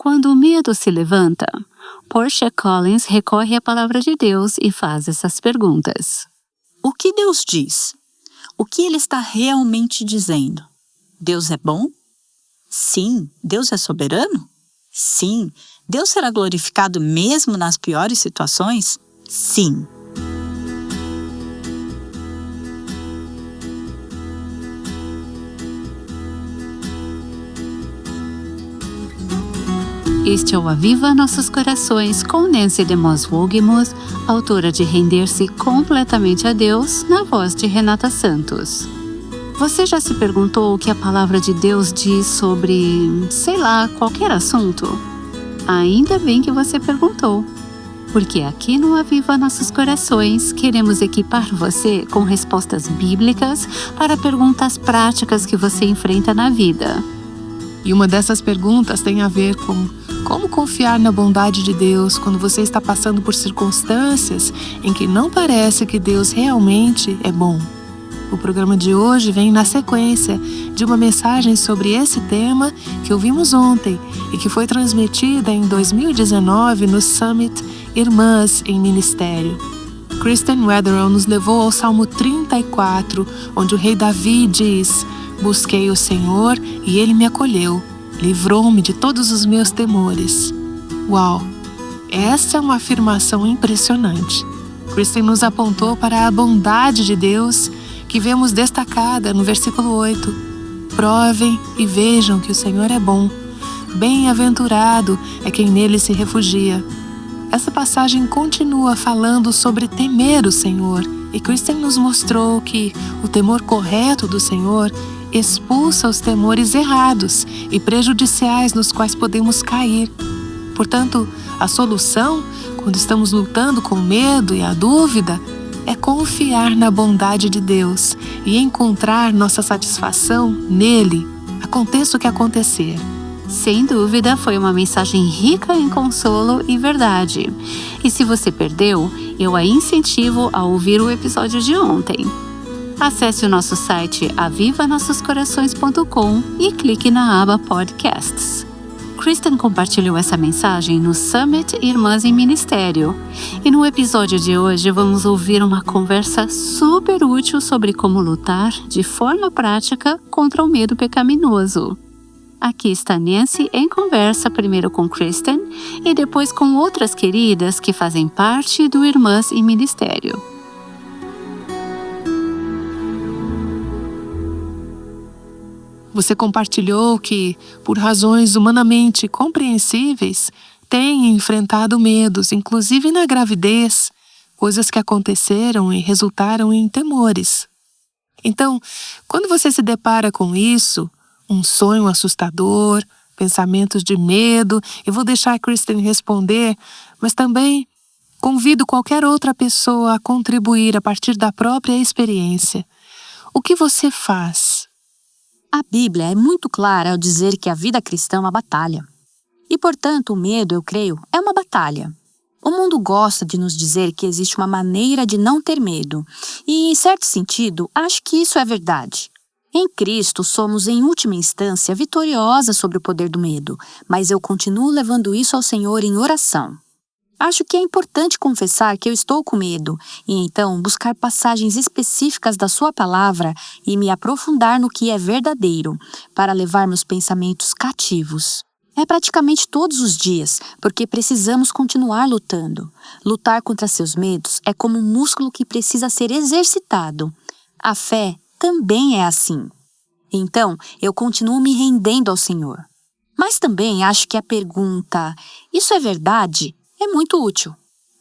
Quando o medo se levanta, Portia Collins recorre à palavra de Deus e faz essas perguntas. O que Deus diz? O que Ele está realmente dizendo? Deus é bom? Sim. Deus é soberano? Sim. Deus será glorificado mesmo nas piores situações? Sim. Este é o Aviva Nossos Corações com Nancy DeMoss Wolgemuth, autora de Render-se Completamente a Deus, na voz de Renata Santos. Você já se perguntou o que a palavra de Deus diz sobre, sei lá, qualquer assunto? Ainda bem que você perguntou, porque aqui no Aviva Nossos Corações queremos equipar você com respostas bíblicas para perguntas práticas que você enfrenta na vida. E uma dessas perguntas tem a ver com como confiar na bondade de Deus quando você está passando por circunstâncias em que não parece que Deus realmente é bom. O programa de hoje vem na sequência de uma mensagem sobre esse tema que ouvimos ontem e que foi transmitida em 2019 no Summit Irmãs em Ministério. Kristen Wetherell nos levou ao Salmo 34, onde o rei Davi diz: "Busquei o Senhor e Ele me acolheu, livrou-me de todos os meus temores." Uau! Essa é uma afirmação impressionante. Kristen nos apontou para a bondade de Deus que vemos destacada no versículo 8. Provem e vejam que o Senhor é bom. Bem-aventurado é quem nele se refugia. Essa passagem continua falando sobre temer o Senhor, e Kristen nos mostrou que o temor correto do Senhor expulsa os temores errados e prejudiciais nos quais podemos cair. Portanto, a solução, quando estamos lutando com o medo e a dúvida, é confiar na bondade de Deus e encontrar nossa satisfação nele, aconteça o que acontecer. Sem dúvida, foi uma mensagem rica em consolo e verdade. E se você perdeu, eu a incentivo a ouvir o episódio de ontem. Acesse o nosso site avivanossoscorações.com e clique na aba Podcasts. Kristen compartilhou essa mensagem no Summit Irmãs em Ministério. E no episódio de hoje vamos ouvir uma conversa super útil sobre como lutar de forma prática contra o medo pecaminoso. Aqui está Nancy em conversa primeiro com Kristen e depois com outras queridas que fazem parte do Irmãs em Ministério. Você compartilhou que, por razões humanamente compreensíveis, tem enfrentado medos, inclusive na gravidez, coisas que aconteceram e resultaram em temores. Então, quando você se depara com isso, um sonho assustador, pensamentos de medo, eu vou deixar a Kristen responder, mas também convido qualquer outra pessoa a contribuir a partir da própria experiência. O que você faz? A Bíblia é muito clara ao dizer que a vida cristã é uma batalha. E, portanto, o medo, eu creio, é uma batalha. O mundo gosta de nos dizer que existe uma maneira de não ter medo. E, em certo sentido, acho que isso é verdade. Em Cristo, somos, em última instância, vitoriosa sobre o poder do medo, mas eu continuo levando isso ao Senhor em oração. Acho que é importante confessar que eu estou com medo e então buscar passagens específicas da sua palavra e me aprofundar no que é verdadeiro para levar meus pensamentos cativos. É praticamente todos os dias, porque precisamos continuar lutando. Lutar contra seus medos é como um músculo que precisa ser exercitado. A fé também é assim. Então, eu continuo me rendendo ao Senhor. Mas também acho que a pergunta, isso é verdade? É muito útil.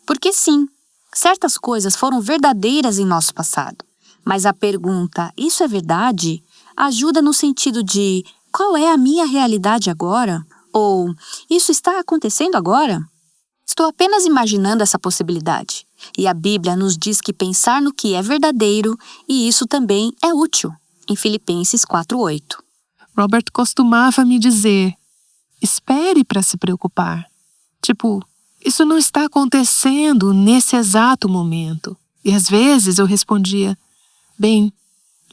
Porque sim, certas coisas foram verdadeiras em nosso passado. Mas a pergunta, isso é verdade? Ajuda no sentido de, qual é a minha realidade agora? Ou, isso está acontecendo agora? Estou apenas imaginando essa possibilidade. E a Bíblia nos diz que pensar no que é verdadeiro, e isso também é útil, em Filipenses 4:8. Robert costumava me dizer, espere para se preocupar. Tipo, isso não está acontecendo nesse exato momento. E às vezes eu respondia, bem,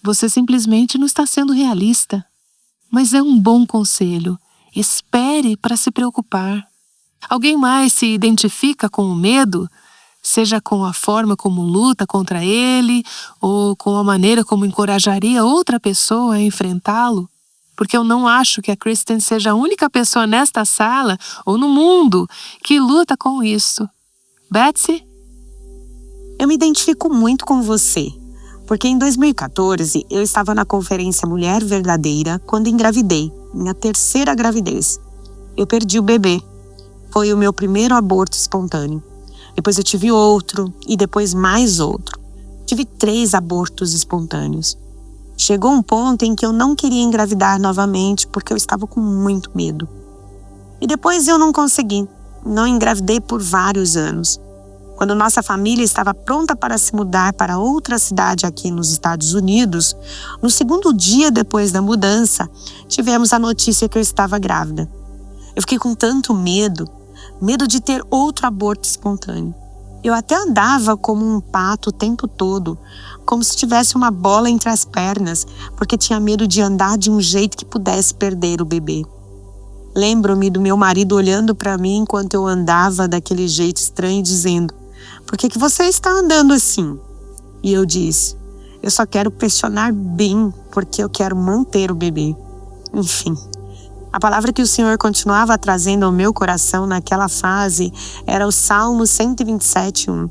você simplesmente não está sendo realista. Mas é um bom conselho Espere para se preocupar. Alguém mais se identifica com o medo? Seja com a forma como luta contra ele ou com a maneira como encorajaria outra pessoa a enfrentá-lo? Porque eu não acho que a Kristen seja a única pessoa nesta sala ou no mundo que luta com isso. Betsy? Eu me identifico muito com você, porque em 2014 eu estava na conferência Mulher Verdadeira quando engravidei, minha terceira gravidez. Eu perdi o bebê. Foi o meu primeiro aborto espontâneo. Depois eu tive outro e depois mais outro. Tive 3 abortos espontâneos. Chegou um ponto em que eu não queria engravidar novamente porque eu estava com muito medo. E depois eu não consegui. Não engravidei por vários anos. Quando nossa família estava pronta para se mudar para outra cidade aqui nos Estados Unidos, no segundo dia depois da mudança, tivemos a notícia que eu estava grávida. Eu fiquei com tanto medo de ter outro aborto espontâneo. Eu até andava como um pato o tempo todo, como se tivesse uma bola entre as pernas, porque tinha medo de andar de um jeito que pudesse perder o bebê. Lembro-me do meu marido olhando para mim enquanto eu andava daquele jeito estranho, dizendo: "Por que você está andando assim?" E eu disse: "Eu só quero pressionar bem, porque eu quero manter o bebê." Enfim, a palavra que o Senhor continuava trazendo ao meu coração naquela fase era o Salmo 127:1.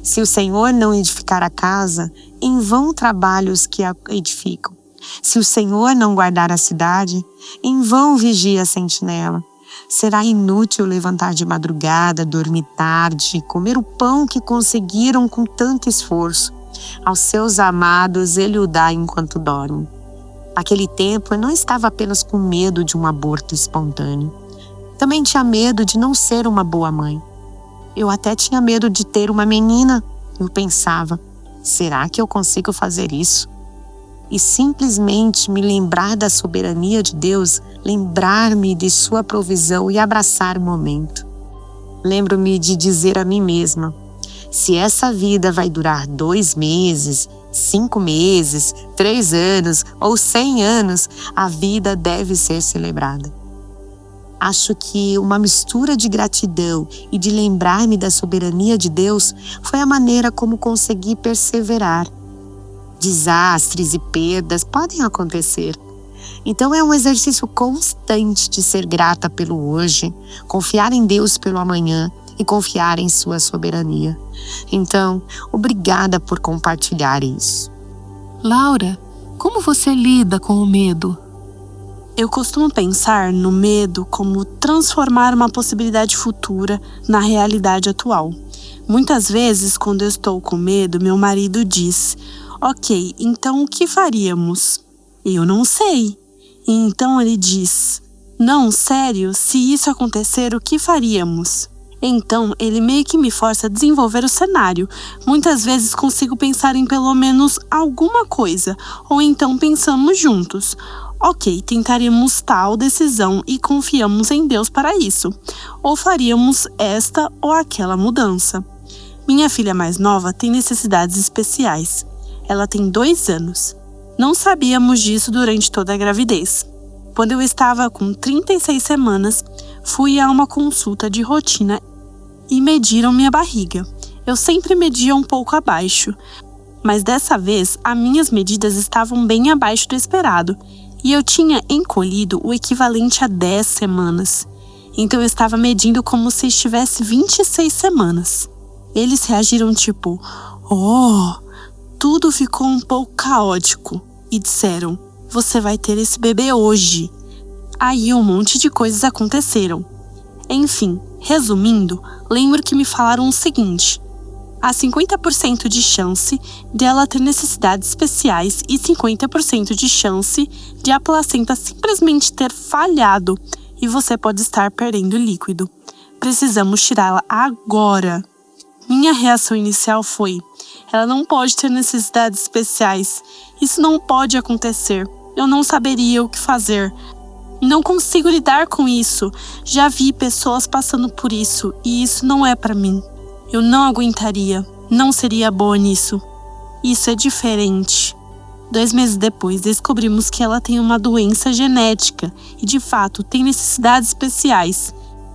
Se o Senhor não edificar a casa, em vão trabalham os que a edificam. Se o Senhor não guardar a cidade, em vão vigia a sentinela. Será inútil levantar de madrugada, dormir tarde, comer o pão que conseguiram com tanto esforço. Aos seus amados ele o dá enquanto dorme. Naquele tempo eu não estava apenas com medo de um aborto espontâneo. Também tinha medo de não ser uma boa mãe. Eu até tinha medo de ter uma menina. Eu pensava: será que eu consigo fazer isso? E simplesmente me lembrar da soberania de Deus, lembrar-me de sua provisão e abraçar o momento. Lembro-me de dizer a mim mesma: se essa vida vai durar 2 meses, 5 meses, 3 anos ou 100 anos, a vida deve ser celebrada. Acho que uma mistura de gratidão e de lembrar-me da soberania de Deus foi a maneira como consegui perseverar. Desastres e perdas podem acontecer. Então é um exercício constante de ser grata pelo hoje, confiar em Deus pelo amanhã e confiar em sua soberania. Então, obrigada por compartilhar isso. Laura, como você lida com o medo? Eu costumo pensar no medo como transformar uma possibilidade futura na realidade atual. Muitas vezes, quando eu estou com medo, meu marido diz: "Ok, então o que faríamos?" Eu não sei. E então ele diz: "Não, sério, se isso acontecer, o que faríamos?" Então ele meio que me força a desenvolver o cenário. Muitas vezes consigo pensar em pelo menos alguma coisa, ou então pensamos juntos: "Ok, tentaremos tal decisão e confiamos em Deus para isso." Ou faríamos esta ou aquela mudança. Minha filha mais nova tem necessidades especiais. Ela tem 2 anos. Não sabíamos disso durante toda a gravidez. Quando eu estava com 36 semanas, fui a uma consulta de rotina e mediram minha barriga. Eu sempre media um pouco abaixo, mas dessa vez as minhas medidas estavam bem abaixo do esperado e eu tinha encolhido o equivalente a 10 semanas. Então eu estava medindo como se estivesse 26 semanas. Eles reagiram tipo: "Oh!" Tudo ficou um pouco caótico e disseram: "Você vai ter esse bebê hoje." Aí um monte de coisas aconteceram. Enfim, resumindo, lembro que me falaram o seguinte: há 50% de chance dela ter necessidades especiais e 50% de chance de a placenta simplesmente ter falhado e você pode estar perdendo líquido. Precisamos tirá-la agora. Minha reação inicial foi: ela não pode ter necessidades especiais. Isso não pode acontecer. Eu não saberia o que fazer. Não consigo lidar com isso. Já vi pessoas passando por isso e isso não é para mim. Eu não aguentaria. Não seria boa nisso. Isso é diferente. 2 meses depois, descobrimos que ela tem uma doença genética e, de fato, tem necessidades especiais.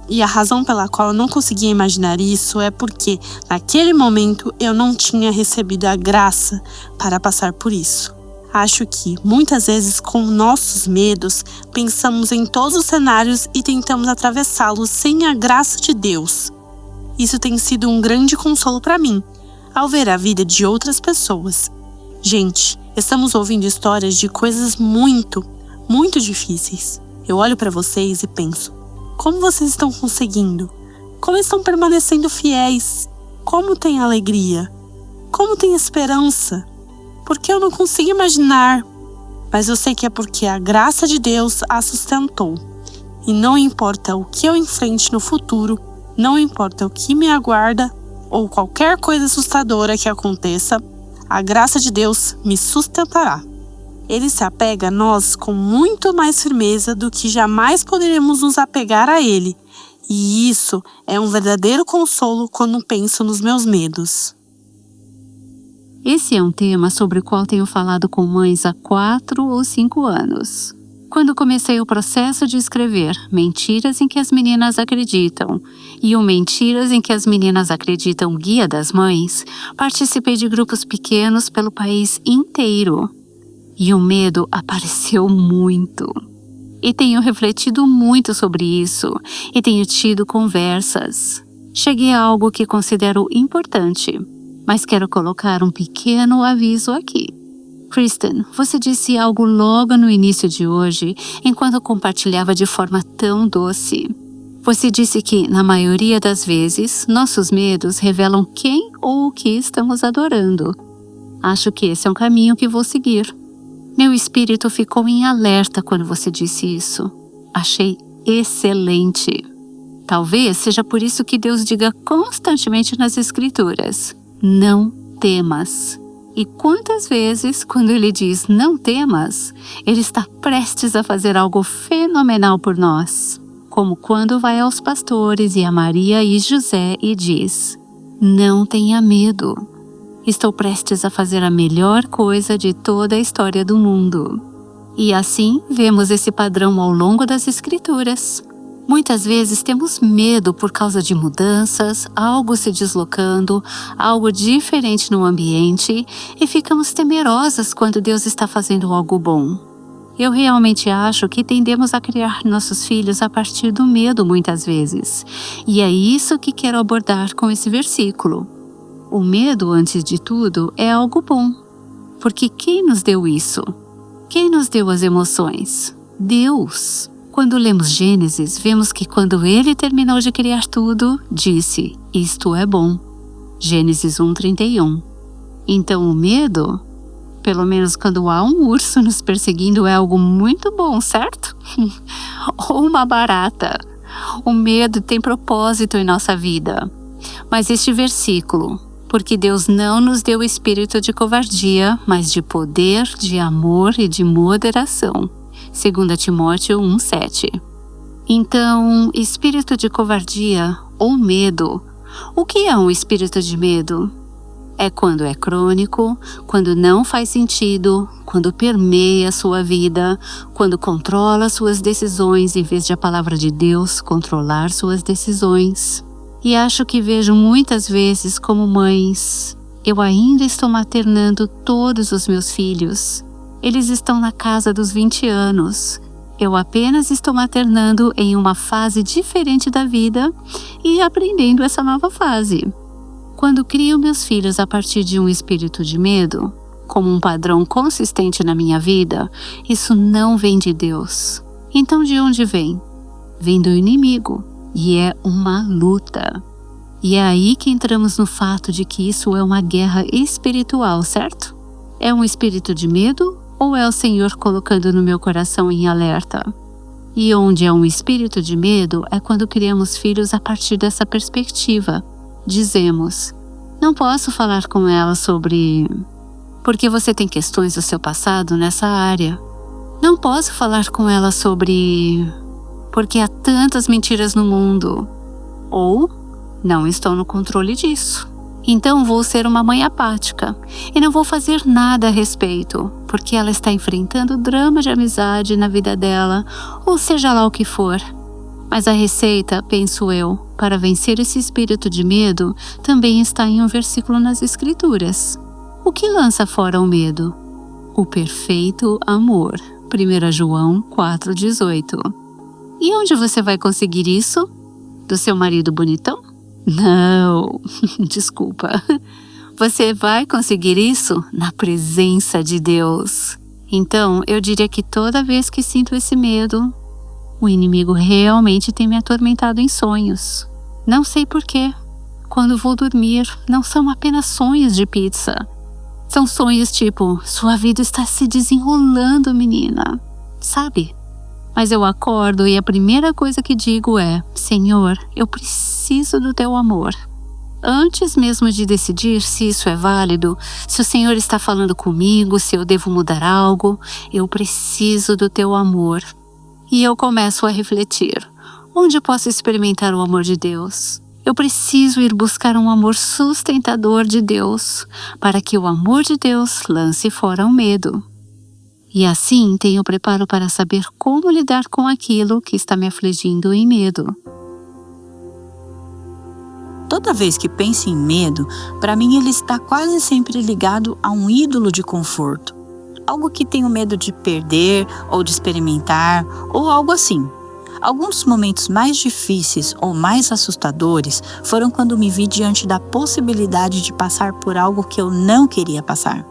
E a razão pela qual eu não conseguia imaginar isso é porque, naquele momento, eu não tinha recebido a graça para passar por isso. Acho que, muitas vezes, com nossos medos, pensamos em todos os cenários e tentamos atravessá-los sem a graça de Deus. Isso tem sido um grande consolo para mim, ao ver a vida de outras pessoas. Gente, estamos ouvindo histórias de coisas muito, muito difíceis. Eu olho para vocês e penso, como vocês estão conseguindo? Como estão permanecendo fiéis? Como têm alegria? Como têm esperança? Porque eu não consigo imaginar, mas eu sei que é porque a graça de Deus a sustentou. E não importa o que eu enfrente no futuro, não importa o que me aguarda ou qualquer coisa assustadora que aconteça, a graça de Deus me sustentará. Ele se apega a nós com muito mais firmeza do que jamais poderemos nos apegar a Ele. E isso é um verdadeiro consolo quando penso nos meus medos. Esse é um tema sobre o qual tenho falado com mães há 4 ou 5 anos. Quando comecei o processo de escrever Mentiras em que as Meninas Acreditam e o Mentiras em que as Meninas Acreditam Guia das Mães, participei de grupos pequenos pelo país inteiro. E o medo apareceu muito. E tenho refletido muito sobre isso e tenho tido conversas. Cheguei a algo que considero importante, mas quero colocar um pequeno aviso aqui. Kristen, você disse algo logo no início de hoje, enquanto compartilhava de forma tão doce. Você disse que, na maioria das vezes, nossos medos revelam quem ou o que estamos adorando. Acho que esse é um caminho que vou seguir. Meu espírito ficou em alerta quando você disse isso. Achei excelente. Talvez seja por isso que Deus diga constantemente nas Escrituras: não temas. E quantas vezes, quando Ele diz não temas, Ele está prestes a fazer algo fenomenal por nós. Como quando vai aos pastores e a Maria e José e diz: não tenha medo. Estou prestes a fazer a melhor coisa de toda a história do mundo. E assim, vemos esse padrão ao longo das Escrituras. Muitas vezes temos medo por causa de mudanças, algo se deslocando, algo diferente no ambiente e ficamos temerosas quando Deus está fazendo algo bom. Eu realmente acho que tendemos a criar nossos filhos a partir do medo muitas vezes. E é isso que quero abordar com esse versículo. O medo, antes de tudo, é algo bom. Porque quem nos deu isso? Quem nos deu as emoções? Deus. Quando lemos Gênesis, vemos que quando Ele terminou de criar tudo, disse: isto é bom. Gênesis 1:31. Então o medo, pelo menos quando há um urso nos perseguindo, é algo muito bom, certo? Ou uma barata. O medo tem propósito em nossa vida. Mas este versículo: porque Deus não nos deu espírito de covardia, mas de poder, de amor e de moderação. 2 Timóteo 1:7. Então, espírito de covardia ou medo. O que é um espírito de medo? É quando é crônico, quando não faz sentido, quando permeia sua vida, quando controla suas decisões em vez de a palavra de Deus controlar suas decisões. E acho que vejo muitas vezes como mães, eu ainda estou maternando todos os meus filhos. Eles estão na casa dos 20 anos. Eu apenas estou maternando em uma fase diferente da vida e aprendendo essa nova fase. Quando crio meus filhos a partir de um espírito de medo, como um padrão consistente na minha vida, isso não vem de Deus. Então de onde vem? Vem do inimigo. E é uma luta. E é aí que entramos no fato de que isso é uma guerra espiritual, certo? É um espírito de medo ou é o Senhor colocando no meu coração em alerta? E onde é um espírito de medo é quando criamos filhos a partir dessa perspectiva. Dizemos: não posso falar com ela sobre... porque você tem questões do seu passado nessa área. Não posso falar com ela sobre... porque há tantas mentiras no mundo. Ou, não estou no controle disso. Então vou ser uma mãe apática e não vou fazer nada a respeito, porque ela está enfrentando drama de amizade na vida dela, ou seja lá o que for. Mas a receita, penso eu, para vencer esse espírito de medo também está em um versículo nas Escrituras. O que lança fora o medo? O perfeito amor. 1 João 4,18. E onde você vai conseguir isso? Do seu marido bonitão? Não, desculpa. Você vai conseguir isso na presença de Deus. Então, eu diria que toda vez que sinto esse medo, o inimigo realmente tem me atormentado em sonhos. Não sei porquê. Quando vou dormir, não são apenas sonhos de pizza. São sonhos tipo, sua vida está se desenrolando, menina. Sabe? Mas eu acordo e a primeira coisa que digo é, Senhor, eu preciso do teu amor. Antes mesmo de decidir se isso é válido, se o Senhor está falando comigo, se eu devo mudar algo, eu preciso do teu amor. E eu começo a refletir, onde eu posso experimentar o amor de Deus? Eu preciso ir buscar um amor sustentador de Deus, para que o amor de Deus lance fora o medo. E assim tenho preparo para saber como lidar com aquilo que está me afligindo em medo. Toda vez que penso em medo, para mim ele está quase sempre ligado a um ídolo de conforto. Algo que tenho medo de perder ou de experimentar, ou algo assim. Alguns dos momentos mais difíceis ou mais assustadores foram quando me vi diante da possibilidade de passar por algo que eu não queria passar.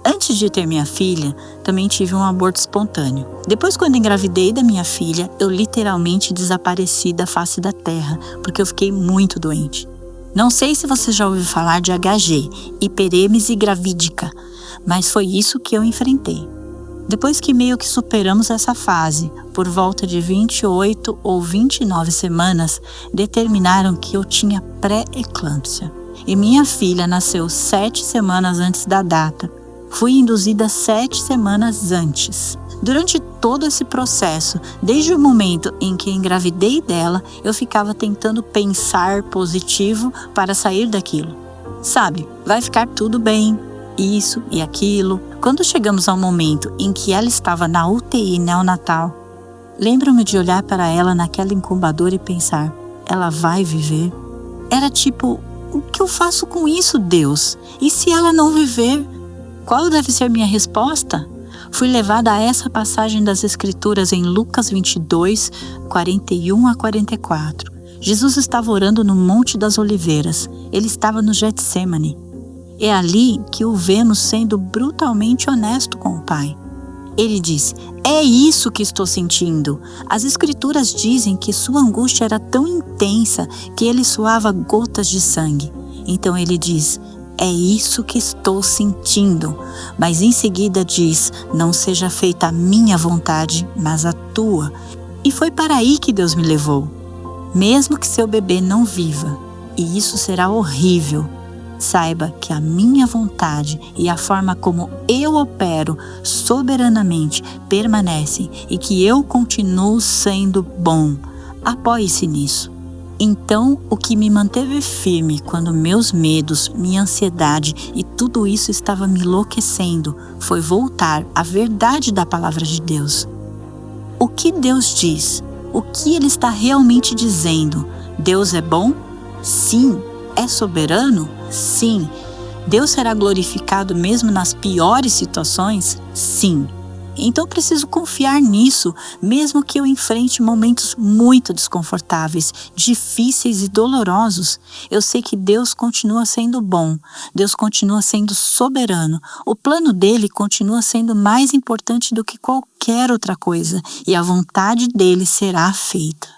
Antes de ter minha filha, também tive um aborto espontâneo. Depois, quando engravidei da minha filha, eu literalmente desapareci da face da terra, porque eu fiquei muito doente. Não sei se você já ouviu falar de HG, hiperêmese gravídica, mas foi isso que eu enfrentei. Depois que meio que superamos essa fase, por volta de 28 ou 29 semanas, determinaram que eu tinha pré-eclâmpsia. E minha filha nasceu 7 semanas antes da data. Fui induzida 7 semanas antes. Durante todo esse processo, desde o momento em que engravidei dela, eu ficava tentando pensar positivo para sair daquilo. Sabe, vai ficar tudo bem, isso e aquilo. Quando chegamos ao momento em que ela estava na UTI neonatal, lembro-me de olhar para ela naquela incubadora e pensar, ela vai viver? Era tipo, o que eu faço com isso, Deus? E se ela não viver? Qual deve ser minha resposta? Fui levada a essa passagem das Escrituras em Lucas 22, 41 a 44. Jesus estava orando no Monte das Oliveiras. Ele estava no Getsêmani. É ali que o vemos sendo brutalmente honesto com o Pai. Ele diz, é isso que estou sentindo. As Escrituras dizem que sua angústia era tão intensa que ele suava gotas de sangue. Então ele diz, é isso que estou sentindo. Mas em seguida diz, não seja feita a minha vontade, mas a tua. E foi para aí que Deus me levou. Mesmo que seu bebê não viva, e isso será horrível, saiba que a minha vontade e a forma como eu opero soberanamente permanecem e que eu continuo sendo bom. Apoie-se nisso. Então, o que me manteve firme quando meus medos, minha ansiedade e tudo isso estava me enlouquecendo foi voltar à verdade da palavra de Deus. O que Deus diz? O que Ele está realmente dizendo? Deus é bom? Sim. É soberano? Sim. Deus será glorificado mesmo nas piores situações? Sim. Então preciso confiar nisso, mesmo que eu enfrente momentos muito desconfortáveis, difíceis e dolorosos. Eu sei que Deus continua sendo bom, Deus continua sendo soberano. O plano dele continua sendo mais importante do que qualquer outra coisa, e a vontade dele será feita.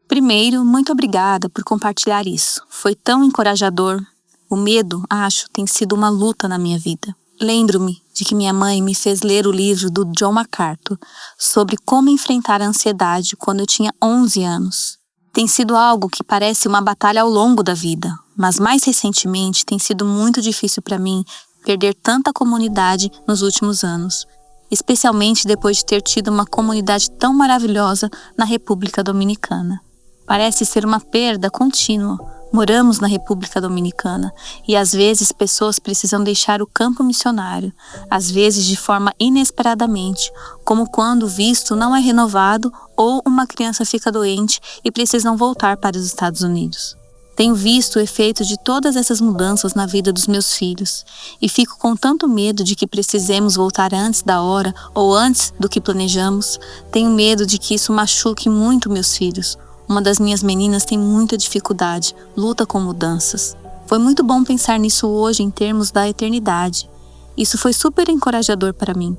Primeiro, muito obrigada por compartilhar isso. Foi tão encorajador. O medo, acho, tem sido uma luta na minha vida. Lembro-me de que minha mãe me fez ler o livro do John MacArthur sobre como enfrentar a ansiedade quando eu tinha 11 anos. Tem sido algo que parece uma batalha ao longo da vida, mas mais recentemente tem sido muito difícil para mim perder tanta comunidade nos últimos anos, especialmente depois de ter tido uma comunidade tão maravilhosa na República Dominicana. Parece ser uma perda contínua, Moramos na República Dominicana e às vezes pessoas precisam deixar o campo missionário, às vezes de forma inesperadamente, como quando o visto não é renovado ou uma criança fica doente e precisam voltar para os Estados Unidos. Tenho visto o efeito de todas essas mudanças na vida dos meus filhos e fico com tanto medo de que precisemos voltar antes da hora ou antes do que planejamos. Tenho medo de que isso machuque muito meus filhos. Uma das minhas meninas tem muita dificuldade, luta com mudanças. Foi muito bom pensar nisso hoje em termos da eternidade. Isso foi super encorajador para mim.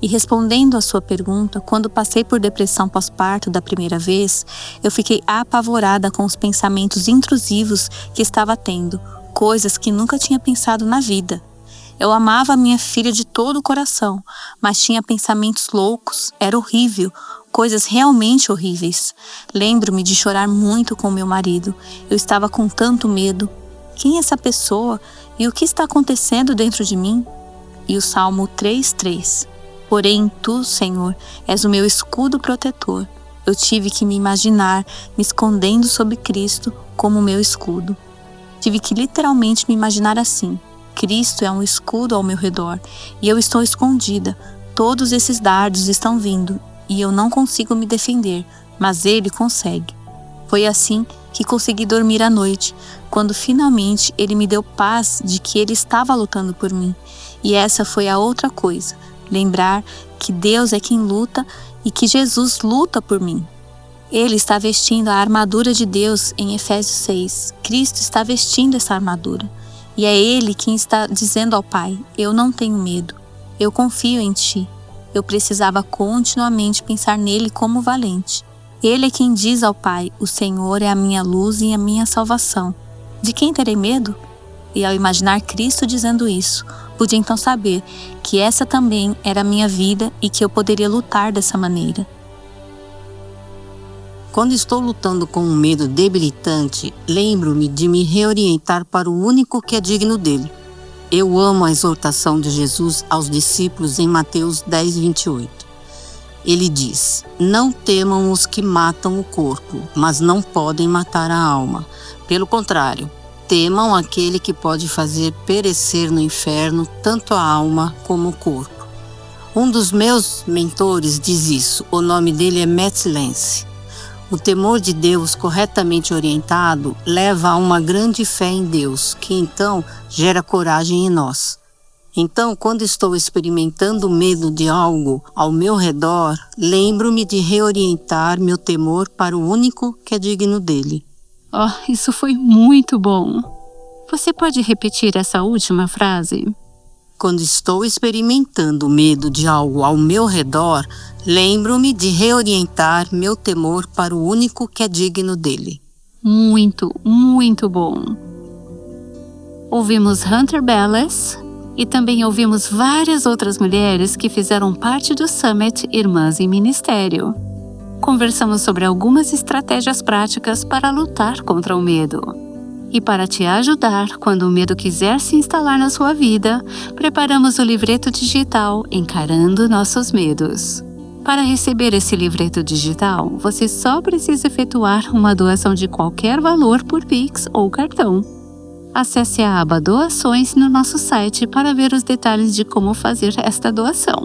E respondendo à sua pergunta, quando passei por depressão pós-parto da primeira vez, eu fiquei apavorada com os pensamentos intrusivos que estava tendo, coisas que nunca tinha pensado na vida. Eu amava a minha filha de todo o coração, mas tinha pensamentos loucos, era horrível, coisas realmente horríveis. Lembro-me de chorar muito com meu marido. Eu estava com tanto medo. Quem é essa pessoa? E o que está acontecendo dentro de mim? E o Salmo 3:3. Porém, tu, Senhor, és o meu escudo protetor. Eu tive que me imaginar me escondendo sob Cristo como meu escudo. Tive que literalmente me imaginar assim. Cristo é um escudo ao meu redor e eu estou escondida. Todos esses dardos estão vindo e eu não consigo me defender, mas Ele consegue. Foi assim que consegui dormir à noite, quando finalmente Ele me deu paz de que Ele estava lutando por mim. E essa foi a outra coisa, lembrar que Deus é quem luta e que Jesus luta por mim. Ele está vestindo a armadura de Deus em Efésios 6. Cristo está vestindo essa armadura. E é Ele quem está dizendo ao Pai, eu não tenho medo, eu confio em Ti. Eu precisava continuamente pensar nele como valente. Ele é quem diz ao Pai, o Senhor é a minha luz e a minha salvação. De quem terei medo? E ao imaginar Cristo dizendo isso, pude então saber que essa também era a minha vida e que eu poderia lutar dessa maneira. Quando estou lutando com um medo debilitante, lembro-me de me reorientar para o único que é digno dele. Eu amo a exortação de Jesus aos discípulos em Mateus 10:28. Ele diz, não temam os que matam o corpo, mas não podem matar a alma. Pelo contrário, temam aquele que pode fazer perecer no inferno tanto a alma como o corpo. Um dos meus mentores diz isso, o nome dele é Matt Lance. O temor de Deus corretamente orientado leva a uma grande fé em Deus, que então gera coragem em nós. Então, quando estou experimentando medo de algo ao meu redor, lembro-me de reorientar meu temor para o único que é digno dele. Oh, isso foi muito bom! Você pode repetir essa última frase? Quando estou experimentando medo de algo ao meu redor, lembro-me de reorientar meu temor para o único que é digno dele. Muito, muito bom! Ouvimos Hunter Bellis e também ouvimos várias outras mulheres que fizeram parte do Summit Irmãs em Ministério. Conversamos sobre algumas estratégias práticas para lutar contra o medo. E para te ajudar quando o medo quiser se instalar na sua vida, preparamos o livreto digital Encarando Nossos Medos. Para receber esse livreto digital, você só precisa efetuar uma doação de qualquer valor por Pix ou cartão. Acesse a aba Doações no nosso site para ver os detalhes de como fazer esta doação.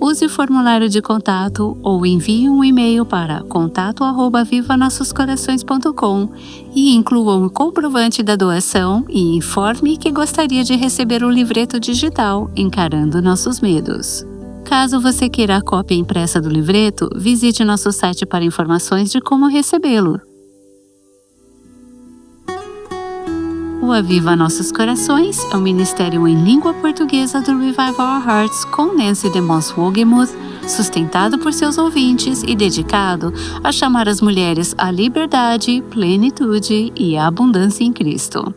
Use o formulário de contato ou envie um e-mail para contato@vivanossoscorações.com e inclua um comprovante da doação e informe que gostaria de receber o livreto digital Encarando Nossos Medos. Caso você queira a cópia impressa do livreto, visite nosso site para informações de como recebê-lo. O Aviva Nossos Corações é um ministério em língua portuguesa do Revive Our Hearts com Nancy DeMoss Wogemuth, sustentado por seus ouvintes e dedicado a chamar as mulheres à liberdade, plenitude e abundância em Cristo.